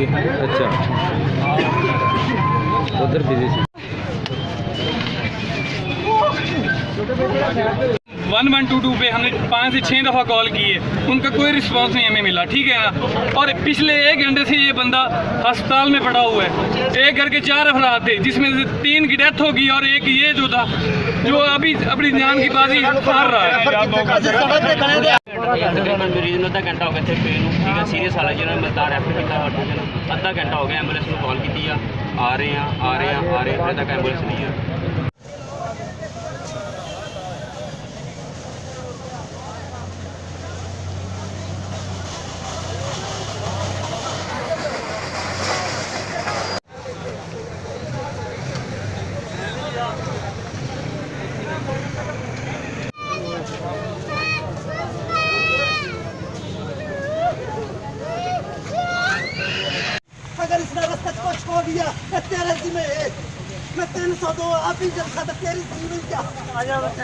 ਸੀਗੇ। अच्छा उधर बिजी सी। 1122 पे हमने 5 से 6 दफ़ा कॉल की है, उनका कोई रिस्पांस नहीं हमें मिला, ठीक है ना। और पिछले 1 घंटे से ये बंदा अस्पताल में पड़ा हुआ है। एक घर के 4 अफराद थे, जिसमें से 3 की डेथ होगी और एक ये जो था जो अभी अपनी जान की बाजी हार रहा है। मरीज ਨੂੰ ਅੱਧਾ ਘੰਟਾ ਹੋ ਗਿਆ ਇੱਥੇ ਪਏ ਨੂੰ, ਠੀਕ ਹੈ। ਸੀਰੀਅਸ ਹਾਲਤ ਜਿਹਨਾਂ ਨੇ ਮਲਤਾਨ ਰੈਫਰ ਕੀਤਾ ਹਸਪੀਟਲ, ਅੱਧਾ ਘੰਟਾ ਹੋ ਗਿਆ ਐਂਬੂਲੈਂਸ ਨੂੰ ਕਾਲ ਕੀਤੀ ਆ ਰਹੇ ਆ ਹਜੇ ਤੱਕ ਐਂਬੂਲੈਂਸ ਨਹੀਂ ਆ। अगर इसने रास्ता को छोड़ दिया तेरे जिम्मे है, मैं 302 आप ही जल खाता तेरी जिम्मे क्या आ जा बच्चा।